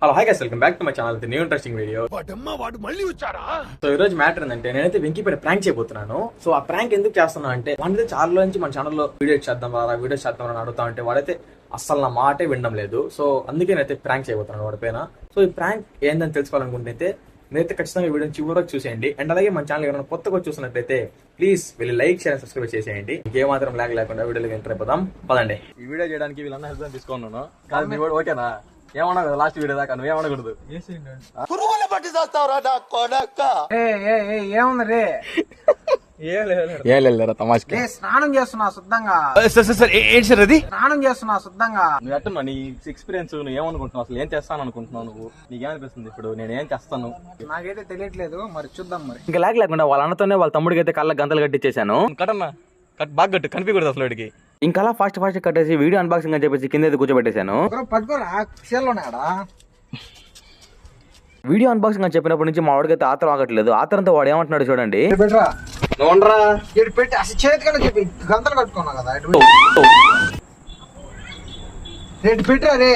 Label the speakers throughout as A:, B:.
A: Hello hi guys, welcome back to my channel. New interesting video.
B: వాడు మళ్ళీ వచ్చాడా?
A: So ఈ రోజు మ్యాటర్ ఏంటంటే, నేనైతే వెంకీ పైన ప్రాంక్ చేయబోతున్నాను. సో ఆ ప్రాంక్ ఎందుకు చేస్తున్నా అంటే, వాడితే చాలా రోజుల నుంచి మన ఛానల్లో వీడియో చేద్దాం అని అడుగుతా ఉంటే వాడైతే అస్సలు నా మాటే వినడం లేదు. సో అందుకే నేనైతే ప్రాంక్ చేయబోతున్నాను వాడి పైన. సో ఈ ప్రాంక్ ఏందని తెలుసుకోవాలనుకుంటే నేనైతే ఖచ్చితంగా ఈ వీడియోని చివరికి చూసేయండి. అండ్ అలాగే మన ఛానల్ ఎవరైనా కొత్తగా చూస్తున్నట్లయితే ప్లీజ్ వెళ్ళి లైక్ షేర్ సబ్స్క్రైబ్ చేసేయండి. ఇంకేమాత్రం లాగ్ లేకుండా వీడియోకి ఎంటర్ అయిపోదాం పదండి. ఈ వీడియో చేయడానికి వీళ్ళందరూ హెల్ప్ తీసుకున్నాను. కాదు మీ వాడు ఓకేనా? ఏమన్నా కదా లాస్ట్ వీడియో దాకా నువ్వు ఏమనకూడదు.
B: పురుగుల పట్టి చేస్తావురా నా కొడక.
C: ఏముంది రే?
A: ఏలేరా తమాషకి
C: స్నానం చేస్తున్నా శుద్ధంగా. స్నానం చేస్తున్నా శుద్ధంగా.
A: నువ్వు ఎట్టున్నా నీ ఎక్స్పీరియన్స్ నువ్వు ఏమనుకుంటున్నావు? అసలు ఏం చేస్తాను అనుకుంటున్నావు నువ్వు? నీకేమనిపిస్తుంది ఇప్పుడు? నేను ఏం చేస్తాను
C: నాకైతే తెలియట్లేదు, మరి చూద్దాం. మరి
A: ఇంకా లాగ్ లేకుండా వాళ్ళ అన్నతోనే వాళ్ళ తమ్ముడికి అయితే కళ్ళ గంతలు కట్టించేశాను. కట్టన్నా బాగా కట్టు, కనిపించకూడదు అసలు వాడికి. ఇంకా అలా ఫాస్ట్ కట్టేసి వీడియో అన్బాక్సింగ్ అని చెప్పేసి కింద కూర్చోబెట్టేశాను.
C: పట్టుకోరా చీరలోనాడా?
A: వీడియో అన్బాక్సింగ్ అని చెప్పినప్పటి నుంచి మా వాడికి అయితే ఆతరం ఆగట్లేదు. ఆతరంతో వాడు ఏమంటున్నాడు చూడండి.
C: పెట్టరా ఇటు పెట్టి అసలు చేతికన్నా చెప్పి గంతలు కట్టుకున్నా కదా. ఇటు పెట్టరా రే.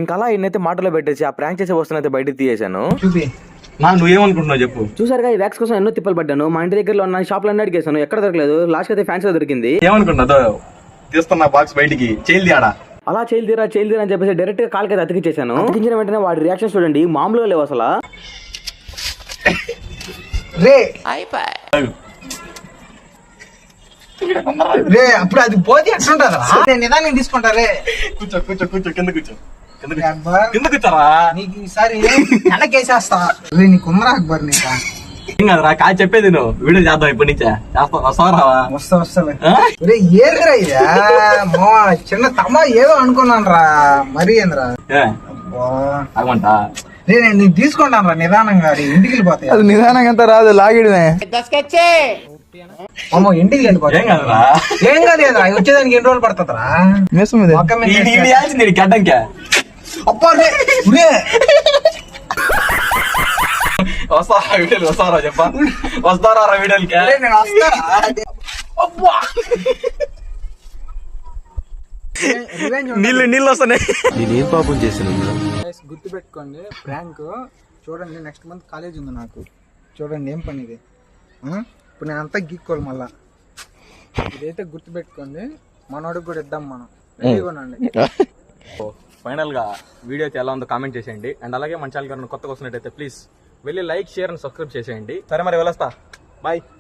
A: ఇంకా అలా ఈయనైతే మాటలో పెట్టేసి ఆ ప్రాంక్ చేసే వస్తున్నైతే బయటకు తీయేశాను.
C: చూపి
A: నువ్వేమనుకుంటున్నావు చెప్పు. చూసారుగా ఈ వ్యాక్స్ కోసం ఎన్నో తిప్పలు పడ్డాను. మా ఇంటి దగ్గరలో ఉన్న షాప్లో అన్ని అడిగేసాను, ఎక్కడ దొరకలేదు. లాస్ట్ అయితే ఫ్యాన్సీ దొరికింది.
D: ఏమనుకుంటున్నావు? తీస్తున్నా బాక్స్ బయటికి చేయాలి ఆడ.
A: అలా చేయలు తీరా అని చెప్పేసి డైరెక్ట్ గా కాల్కైతే అతికిచ్చేసాను. అతికించిన వెంటనే వాడి రియాక్షన్ చూడండి, మామూలుగా లేవు అసలు.
C: రే అప్పుడు అది పోతే ఎట్లుంటారా? నిదానం తీసుకుంటారే.
D: కూర్చో కింద కూర్చో.
C: నీకు ఈసారి వెనకేసేస్తా. రే నీకు ఉందరా అక్బర్? నీకా
D: ఏం కదరా, కాదు చెప్పేది నువ్వు. వీడియో చేద్దాం ఇప్పటి నుంచే.
C: వస్తా రే ఏదిరా ఇదా? చిన్న తమ్మా ఏదో అనుకున్నాను రా. మరీ ఏంద్రా
D: అగమంటా
C: రే, నేను నీకు తీసుకుంటాను రా నిదానంగా. ఇంటికి వెళ్ళిపోతాయి.
E: అది నిదానంగా అంతా రాదు, లాగిడమే.
C: అమ్మో ఇంటికి వెళ్ళిపోతాయి.
D: ఏం కదరా,
C: ఏం కాదు కదా, వచ్చేదానికి ఎన్ని రోజులు పడుతుందిరా?
D: గడ్డంకే
C: అబ్బా రే
D: వస్తారా వీడియోలు? వస్తారా చెప్పా? వస్తారా వీడియోలకి?
C: నేను వస్తారా?
D: నీళ్ళు వస్తున్నాయి.
A: నేనేం పాపం చేశాను?
C: గుర్తు పెట్టుకోండి, ప్రాంక్ చూడండి. నెక్స్ట్ మంత్ కాలేజ్ ఉంది నాకు. చూడండి ఏం పని ఇది. ఇప్పుడు నేను అంతా గీక్కోవాలి మళ్ళా. ఇదైతే గుర్తు పెట్టుకోండి. మనోడికి కూడా ఇద్దాం మనం. రెడీగోనండి.
A: ఫైనల్ గా వీడియో అయితే ఎలా ఉందో కామెంట్ చేసేయండి. అండ్ అలాగే మన ఛానల్ కొత్తగా వస్తున్నట్టయితే ప్లీజ్ వెళ్ళి లైక్ షేర్ అండ్ సబ్స్క్రైబ్ చేసేయండి. సరే మరి వెళ్ళొస్తా, బాయ్.